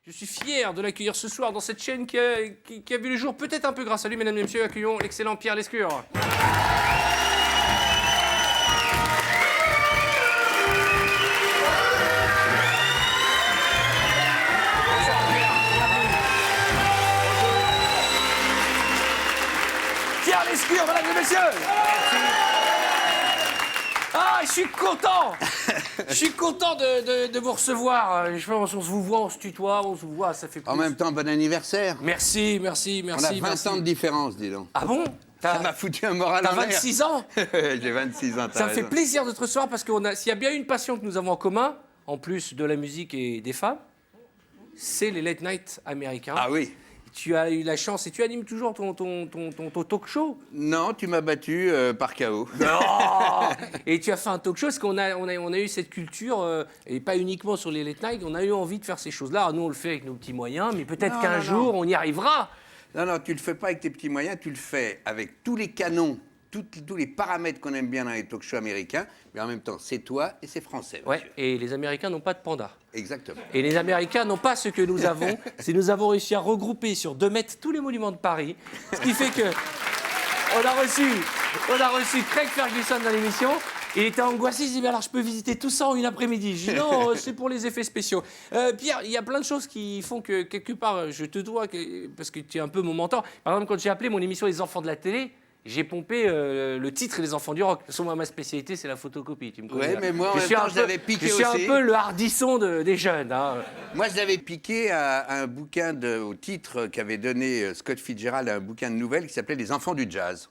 Je suis fier de l'accueillir ce soir dans cette chaîne qui a vu le jour, peut-être un peu grâce à lui, mesdames et messieurs, accueillons l'excellent Pierre Lescure. Pierre Lescure, mesdames et messieurs. Ah, je suis content. Je suis content de vous recevoir. Je pense qu'on se vous voit, on se tutoie, on se voit, ça fait plus. En même temps, bon anniversaire. Merci. On a 20 ans de différence, dis donc. Ah bon? Ça m'a foutu un moral T'as en l'air. 26 ans? J'ai 26 ans, Ça me fait plaisir de te recevoir parce s'il y a bien une passion que nous avons en commun, en plus de la musique et des femmes, c'est les late night américains. Ah oui. Tu as eu la chance et tu animes toujours ton talk show. Non, tu m'as battu par KO. Non. Et tu as fait un talk show parce qu'on a eu cette culture, et pas uniquement sur les late night, on a eu envie de faire ces choses-là. Nous, on le fait avec nos petits moyens, mais peut-être qu'un jour, on y arrivera. Non, tu le fais pas avec tes petits moyens, tu le fais avec tous les canons, tous les paramètres qu'on aime bien dans les talk shows américains, mais en même temps, c'est toi et c'est français. Ouais, et les Américains n'ont pas de panda. Exactement. Et les Américains n'ont pas ce que nous avons, c'est nous avons réussi à regrouper sur 2 mètres tous les monuments de Paris, ce qui fait que on a reçu Craig Ferguson dans l'émission. Il était angoissé, il se dit, mais alors je peux visiter tout ça en une après-midi. Je dis, non, c'est pour les effets spéciaux. Pierre, il y a plein de choses qui font que, quelque part, je te dois, parce que tu es un peu mon mentor. Par exemple, quand j'ai appelé mon émission Les Enfants de la télé, j'ai pompé le titre Les Enfants du rock. Moi, ma spécialité, c'est la photocopie, tu me connais. Ouais, mais moi, en même temps, je l'avais piqué aussi. Je suis un peu le hardisson des jeunes. Hein. Moi, je l'avais piqué à un bouquin au titre qu'avait donné Scott Fitzgerald, un bouquin de nouvelles qui s'appelait Les Enfants du jazz.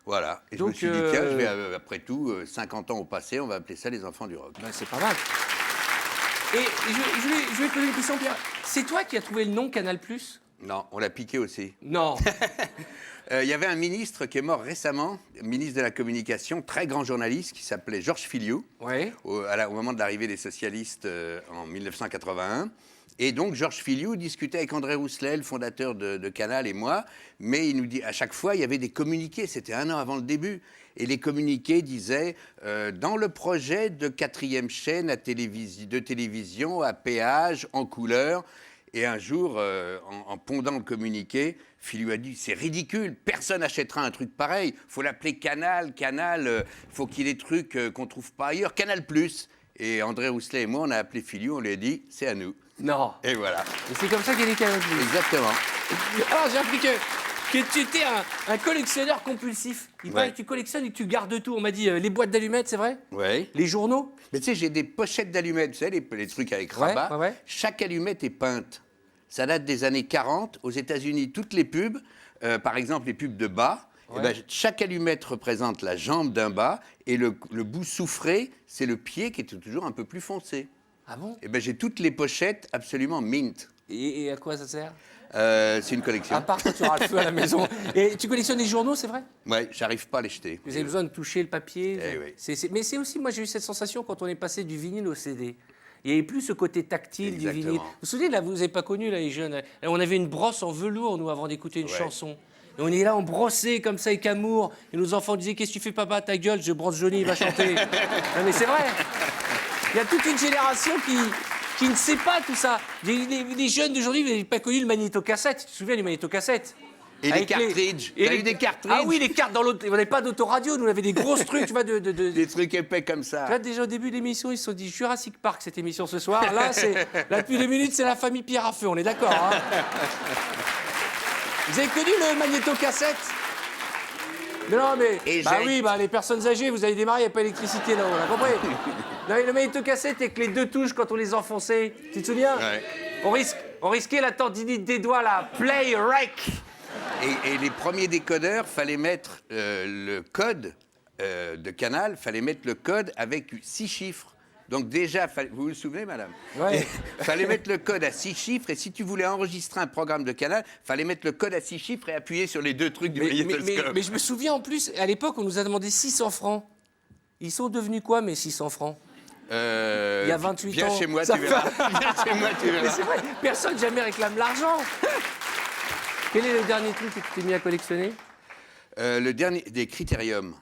Voilà. Et donc, je me suis dit, tiens, après tout, 50 ans au passé, on va appeler ça les enfants du rock. Ben, c'est pas mal. Et je vais te poser une question, Pierre. C'est toi qui as trouvé le nom Canal+? Non, on l'a piqué aussi. Non. Il y avait un ministre qui est mort récemment, ministre de la Communication, très grand journaliste, qui s'appelait Georges Filiou, Ouais. au moment de l'arrivée des socialistes en 1981. Et donc, Georges Filiou discutait avec André Rousselet, le fondateur de Canal, et moi, mais il nous dit, à chaque fois, il y avait des communiqués, c'était 1 an avant le début, et les communiqués disaient, dans le projet de 4e chaîne de télévision à péage, en couleur, et un jour, en pondant le communiqué, Filiou a dit, c'est ridicule, personne n'achètera un truc pareil, il faut l'appeler Canal, faut qu'il y ait des trucs qu'on ne trouve pas ailleurs, Canal+. Et André Rousselet et moi, on a appelé Filiou, on lui a dit, c'est à nous. Non. Et voilà. Et c'est comme ça qu'il y a des Canal+. Exactement. Alors, j'ai appris que tu étais un collectionneur compulsif. Il paraît que tu collectionnes et que tu gardes tout. On m'a dit les boîtes d'allumettes, c'est vrai? Oui. Les journaux? Mais tu sais, j'ai des pochettes d'allumettes, tu sais, les trucs avec rabat. Ouais. Chaque allumette est peinte. Ça date des années 40. Aux États-Unis, toutes les pubs, par exemple les pubs de bas, eh ben, chaque allumette représente la jambe d'un bas et le bout soufré, c'est le pied qui est toujours un peu plus foncé. Ah bon? Eh ben, j'ai toutes les pochettes absolument mint. Et à quoi ça sert? C'est une collection. À part quand tu auras le feu à la maison. Et tu collectionnes les journaux, c'est vrai? Ouais, j'arrive pas à les jeter. Vous avez besoin de toucher le papier. Oui. Mais c'est aussi, moi j'ai eu cette sensation quand on est passé du vinyle au CD. Il n'y avait plus ce côté tactile du vinyle. Vous vous souvenez, là, vous n'avez pas connu, là, les jeunes. Là, on avait une brosse en velours, nous, avant d'écouter une chanson. Et on est là, on brossait comme ça avec amour. Et nos enfants disaient, qu'est-ce que tu fais, papa, ta gueule, je brosse Johnny, il va chanter. Non, mais c'est vrai. Il y a toute une génération qui ne sait pas tout ça. Les jeunes d'aujourd'hui, vous n'avez pas connu le magnétocassette. Tu te souviens du magnétocassette? Et les cartridges. T'as eu des cartridges? Ah oui, les cartes dans l'autre. On n'avait pas d'autoradio, nous on avait des grosses trucs, tu vois, Des trucs épais comme ça. Là, déjà au début de l'émission, ils se sont dit Jurassic Park, cette émission ce soir. Là, depuis 2 minutes, c'est la famille Pierre à feu, on est d'accord. Hein. Vous avez connu le magnétocassette? Non, mais. Les personnes âgées, vous avez démarré, il n'y a pas d'électricité là-haut, on a compris? Non, le magnétocassette avec les 2 touches quand on les enfonçait. Tu te souviens? Ouais. On risquait la tendinite des doigts là. Play, rec. Et les premiers décodeurs, fallait mettre le code de Canal, fallait mettre le code avec 6 chiffres. Donc déjà, vous vous souvenez, madame? Ouais. Fallait mettre le code à 6 chiffres, et si tu voulais enregistrer un programme de Canal, fallait mettre le code à 6 chiffres et appuyer sur les 2 trucs du magnétoscope. Mais je me souviens en plus, à l'époque, on nous a demandé 600 francs. Ils sont devenus quoi, mes 600 francs? Il y a 28 ans. Viens chez moi, tu verras. Viens chez moi, tu verras. Mais c'est vrai, personne jamais réclame l'argent. Quel est le dernier truc que tu t'es mis à collectionner? Le dernier, des critériums.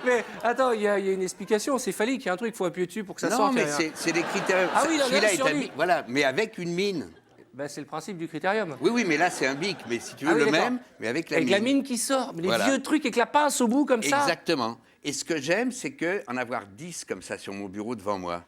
Mais attends, il y a une explication, c'est phallique, il y a un truc, il faut appuyer dessus pour que ça sorte. Non, mais c'est des critères. Ah oui, il en a celui-là sur est lui. voilà, mais avec une mine. Ben, c'est le principe du critérium. Oui, mais là, c'est un bic. Mais si tu veux Ah oui, le d'accord. même, mais avec la Avec mine. la mine qui sort, mais les Voilà. vieux trucs avec la pince au bout comme ça. Exactement. Et ce que j'aime, c'est qu'en avoir 10 comme ça sur mon bureau devant moi.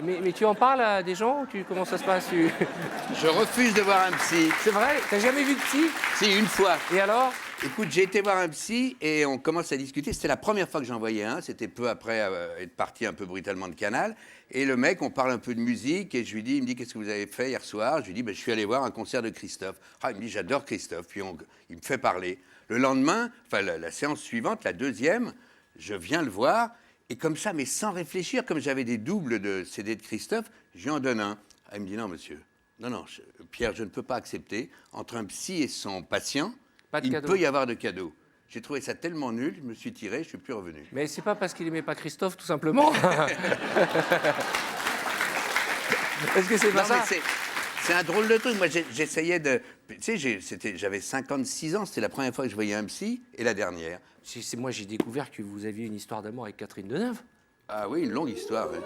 Mais tu en parles à des gens ou comment ça se passe Je refuse de voir un psy. C'est vrai? T'as jamais vu de psy? Si, une fois. Et alors? Écoute, j'ai été voir un psy et on commence à discuter. C'était la première fois que j'en voyais un. C'était peu après être parti un peu brutalement de Canal. Et le mec, on parle un peu de musique et je lui dis, il me dit, qu'est-ce que vous avez fait hier soir? Je lui dis, ben, je suis allé voir un concert de Christophe. Ah, il me dit, j'adore Christophe. Puis il me fait parler. Le lendemain, enfin la séance suivante, la deuxième, je viens le voir. Et comme ça, mais sans réfléchir, comme j'avais des doubles de CD de Christophe, je lui en donne un. Ah, il me dit, non, monsieur. Non, Pierre, je ne peux pas accepter. Entre un psy et son patient, il peut y avoir de cadeaux. J'ai trouvé ça tellement nul, je me suis tiré, je ne suis plus revenu. Mais c'est pas parce qu'il aimait pas Christophe, tout simplement. Est-ce que c'est pas ça? C'est un drôle de truc. Moi, j'essayais de... Tu sais, j'avais 56 ans, c'était la première fois que je voyais un psy, et la dernière. Moi, j'ai découvert que vous aviez une histoire d'amour avec Catherine Deneuve. Ah oui, une longue histoire. Ouais.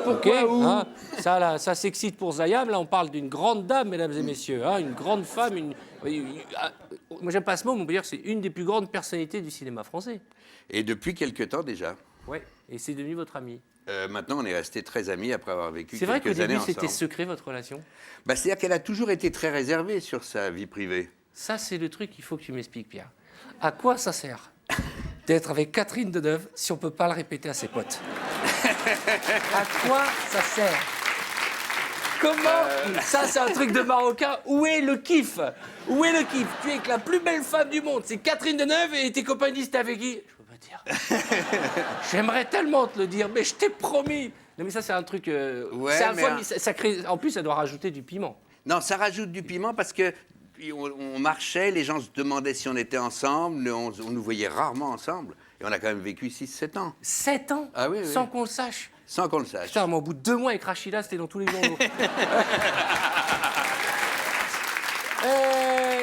Pourquoi hein, ça s'excite pour Zayam. Là, on parle d'une grande dame, mesdames et messieurs. Hein, une grande femme. Moi, j'aime pas ce mot, mais on peut dire que c'est une des plus grandes personnalités du cinéma français. Et depuis quelque temps déjà. Ouais, et c'est devenu votre amie. Maintenant, on est restés très amis après avoir vécu quelques années ensemble. C'est vrai qu'au début, c'était secret, votre relation? C'est-à-dire qu'elle a toujours été très réservée sur sa vie privée. Ça, c'est le truc qu'il faut que tu m'expliques, Pierre. À quoi ça sert d'être avec Catherine Deneuve si on ne peut pas le répéter à ses potes? À quoi ça sert? Comment? Ça, c'est un truc de Marocain. Où est le kiff? Où est le kiff? Tu es avec la plus belle femme du monde. C'est Catherine Deneuve et tes copains disent t'es avec qui? Je peux pas dire. J'aimerais tellement te le dire, mais je t'ai promis. Non, mais ça, c'est un truc... Ouais, ça crée... En plus, ça doit rajouter du piment. Non, ça rajoute du piment parce que on marchait, les gens se demandaient si on était ensemble, on nous voyait rarement ensemble. Et on a quand même vécu 6-7 ans. 7 ans? Ah oui, oui. Sans qu'on le sache? Sans qu'on le sache. Putain, mais au bout de 2 mois avec Rachida, c'était dans tous les journaux.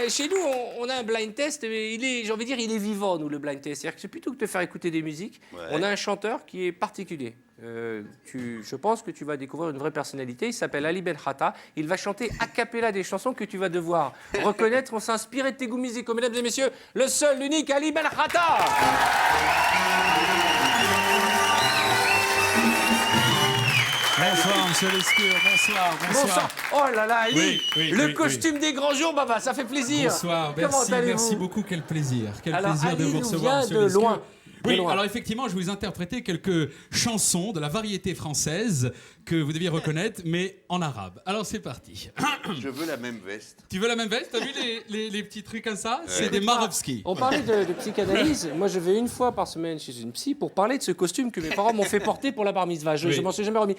Chez nous, on a un blind test, mais j'ai envie de dire, il est vivant, nous, le blind test. C'est-à-dire que c'est plutôt que de te faire écouter des musiques, on a un chanteur qui est particulier. Je pense que tu vas découvrir une vraie personnalité. Il s'appelle Ali Ben Hatta. Il va chanter a cappella des chansons que tu vas devoir reconnaître. On s'est inspiré de tes goûts musicaux. Mesdames et messieurs, le seul, l'unique Ali Ben Hatta. Bonsoir, monsieur Lescure, bonsoir. Oh là là, Ali, le oui, costume des grands jours, Baba, ça fait plaisir. Bonsoir, merci beaucoup, quel plaisir. Quel alors, plaisir Ali de vous recevoir, vient monsieur de Lescure. loin. Oui, alors effectivement, je vais vous interpréter quelques chansons de la variété française que vous deviez reconnaître, mais en arabe. Alors c'est parti. Je veux la même veste. Tu veux la même veste? T'as vu les petits trucs comme ça? C'est des Marovski. On parlait de psychanalyse. Moi, je vais une fois par semaine chez une psy pour parler de ce costume que mes parents m'ont fait porter pour la bar mitzvah. Je m'en suis jamais remis.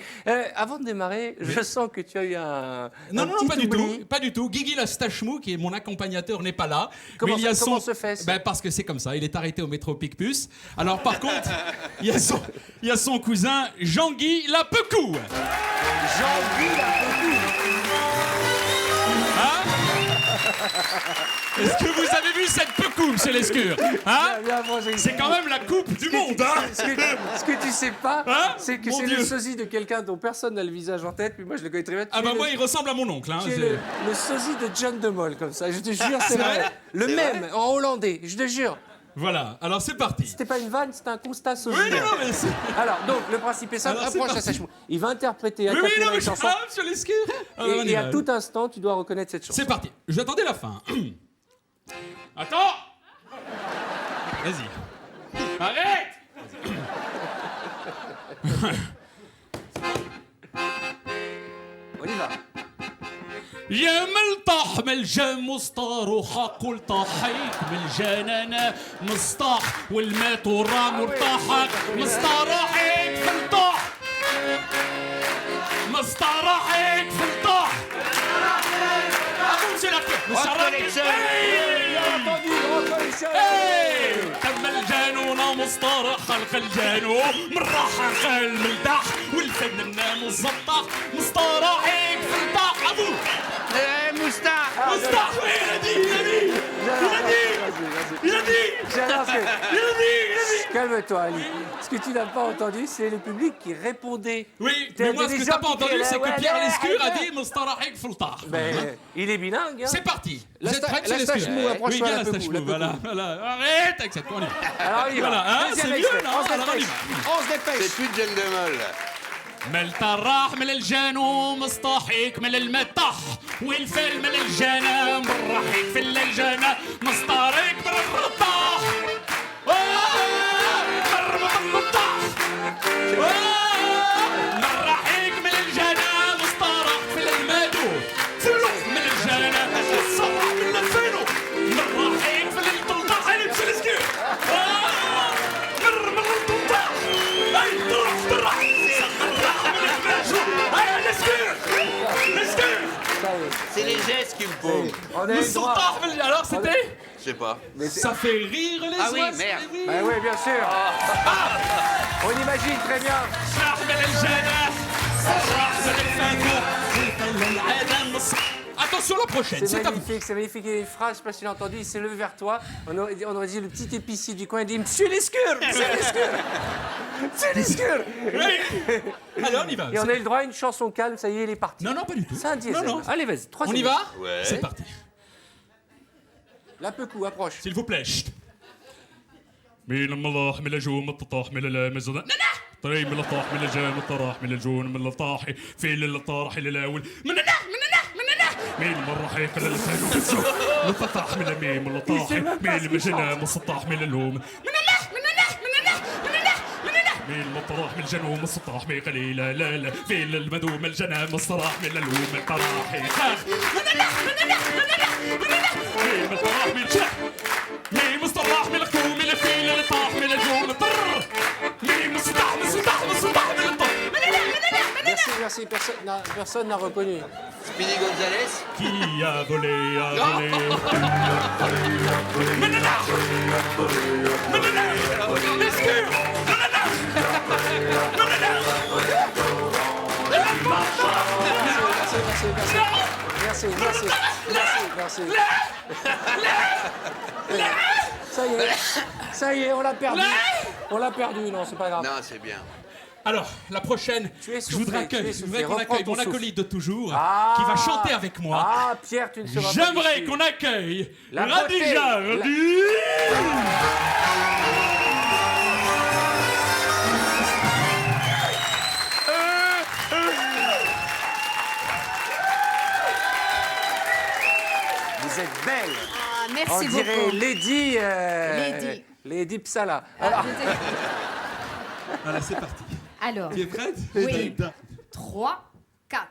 Avant de démarrer, je sens que tu as eu un Non, petit pas du oubli. tout. Pas du tout. Guigui Lastachmou, qui est mon accompagnateur, n'est pas là. Comment mais comment se fait ça? Parce que c'est comme ça. Il est arrêté au métro Picpus. Alors par contre, il y a son cousin Jean-Guy Lapecou. Jean-Guy Lapecou. Hein? Est-ce que vous avez vu cette pecou, monsieur Lescure? Hein? C'est quand même la coupe du monde, hein? Ce que tu sais pas, Hein? c'est que Mon c'est Dieu. le sosie de quelqu'un dont personne n'a le visage en tête, mais moi je le connais très bien. Ah bah moi, il ressemble à mon oncle. Hein, Tu es le sosie de John de Mol, comme ça, je te jure, c'est vrai. Le C'est même, vrai en hollandais, je te jure. Voilà, alors c'est parti. C'était pas une vanne, c'était un constat sosie. Oui, non, mais c'est... Alors, donc, le principe est simple, Alors, c'est approche à parti. Sachemou. Il va interpréter à Oui, cappella non, mais une je... chanson. Ah, monsieur Lescure. Ah, on y Et va. à tout instant, tu dois reconnaître cette chanson. C'est parti. Je vais attendre la fin. Attends. Vas-y. Arrête. On y va. يا ملطح من الجم وسطار وحق طاحيك من الجنانة مسطح والمات ورا مرتاحك مستراحك في الطاح مستراحك في الطاح أقول تم الجانون مسترح خلق الجانون من راحة خال ملدح والفنان مزطح مستراحك في الطاح أبو Moustapha مستح. Il a dit calme-toi, Ali. Ce que tu n'as pas entendu, c'est le public qui répondait. Oui, T'as mais moi, des ce que gens t'as pas qui entendu, criaient, c'est ouais, que Pierre ouais, Lescure a ouais. dit Mustaraik Fultar. Ben, il est bilingue. Hein. C'est parti. Vous La êtes prêts, la monsieur stache Lescure mou, approche-toi, Oui, viens la la peu stache mou, mou, la peu voilà, mou. voilà. Arrête avec cette connerie. Alors, on y va. Voilà, hein, Deuxième c'est extrait. mieux, non? On se Alors, on y dépêche. va. On se dépêche. C'est plus de Jeanne de Molle. ملت الراح من الجنوب مصطاحيك من المطاح والفيل من الجنة مرحيك في اللجنة مصطاريك من الرطاح مرحيك من الجنة مصطارك في المدو فلوح من الجنة الصراح من الفينو مرحيك في الطلطاح اللي مش السكير من الطلطاح اي طرح C'est les gestes qui me pauvent. On a Le eu le droit. sultan, alors c'était Je sais pas. Ça fait rire les Ah oui, oiseaux. merde. Ben oui, bien sûr. On imagine très bien. Attention la prochaine, C'est c'est à vous. magnifique, c'est magnifique. Il y a une phrase, je sais pas si tu l'as entendu, il s'est levé vers toi. On aurait dit le petit épicier du coin, il dit Monsieur Lescure, Monsieur Lescure, Monsieur Lescure. Oui. Alors on y va. Et on a eu le droit à une chanson calme, ça y est, il est parti. Non, non, pas du tout. C'est un diesel. Non, non. Allez, vas-y, On troisième. y va Ouais. C'est parti. La peu coup, approche. S'il vous plaît. chut. من الملاح من الجوم الطاح من المزود طريق من الطاح من الجام الطراح من الجون من الطاحي في الطارح الاول من النح من النح من النح مين المرحي قل الفانو بالزوم من الطاح من الميم من الطاحي مين المجنة من السطاح من اللوم من النح من النح من النح من النح من النح مين المطراح من الجنوم السطاح مي قليلة لا لا في المدوم الجنة من الصراح من اللوم الطراحي خاخ من النح من النح من النح من النح مين الطراح من شح مين مصطلح من الكوم من الفيل اللي طاح من الجوم الطر مين مصطح من السطاح من السطاح من الطر Merci, merci, personne n'a reconnu. Speedy Gonzalez. Qui a volé, a volé. Merci, merci, merci. Ça y est, on l'a perdu. On l'a perdu, non, c'est pas grave. Non, c'est bien. Alors, la prochaine, Tu es je soufflé, voudrais tu es qu'on soufflé. accueille Reprends ton mon souffle. acolyte de toujours, Ah. qui va chanter avec moi. Ah, Pierre, tu ne seras pas J'aimerais déçu. qu'on accueille La Radija beauté. Radi. Vous êtes belle. Ah, merci On dirait beaucoup. Lady... Lady. Lady Psala. Alors, Voilà, c'est parti. Alors, Tu es prête oui. 3, 4.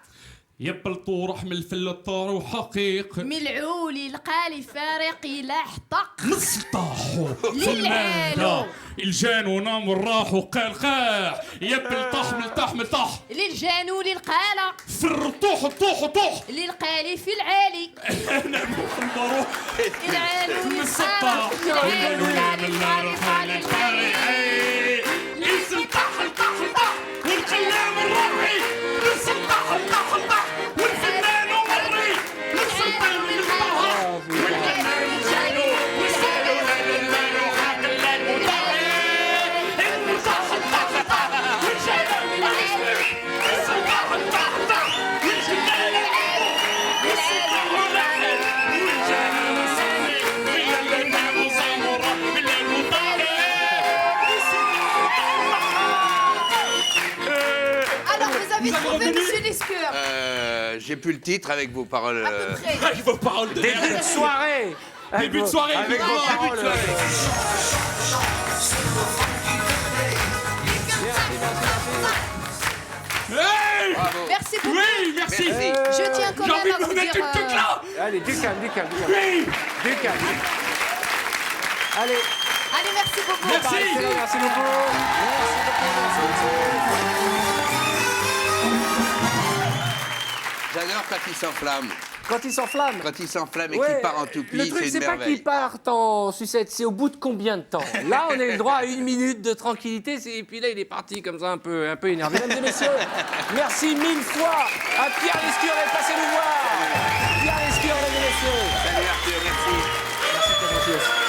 يبل طورح من الفل الطار وحقيق ملعولي القالي فارقي لاحتق مصطاحو للعالو. الجانو نام والراح وقال خاح يبل طاح من طاح من طاح للجانو للقالة في الرطوح الطوح وطوح للقالي في العالي بروح العالو من للقالة السطاح العالو للقالي خالي القالي السلطاح الطاح الطاح والقلام الراحي السلطاح الطاح الطاح والفنان ومري السلطان والطاح والفنان وجانو وسالو للمال وحاق الليل وطاحي السلطاح الطاح الطاح والجانو والعالي السلطاح الطاح الطاح والجنان والسلطان والراحي والجانو وسالي والفنان وزامورة بالليل وطاحي Alors, vous avez Vous avez trouvé reconnu Monsieur Lescure. J'ai plus le titre avec vos paroles. À peu près. Avec vos paroles de début de soirée. Avec Début de vos- soirée, avec vos évidemment. paroles. Début de soirée. Hey Merci beaucoup. Oui, merci. Je tiens quand J'ai envie même à de me vous mettre dire... une toute là. Allez, du calme, du calme, du calme. Oui. Du calme. Allez, Allez, merci beaucoup. Merci. c'est là, merci beaucoup. Merci beaucoup. J'adore quand il s'enflamme. Quand il s'enflamme. Quand il s'enflamme et Ouais, qu'il part en toupie, le truc, c'est c'est une pas merveille. qu'ils partent en sucette, c'est au bout de combien de temps. Là, on a eu le droit à 1 minute de tranquillité, et puis là, il est parti comme ça, un peu énervé. Mesdames et messieurs, merci 1000 fois à Pierre Lescure et passez nous voir. Pierre Lescure, mesdames et messieurs. Salut Arthur, merci. Merci, Pierre Lescure.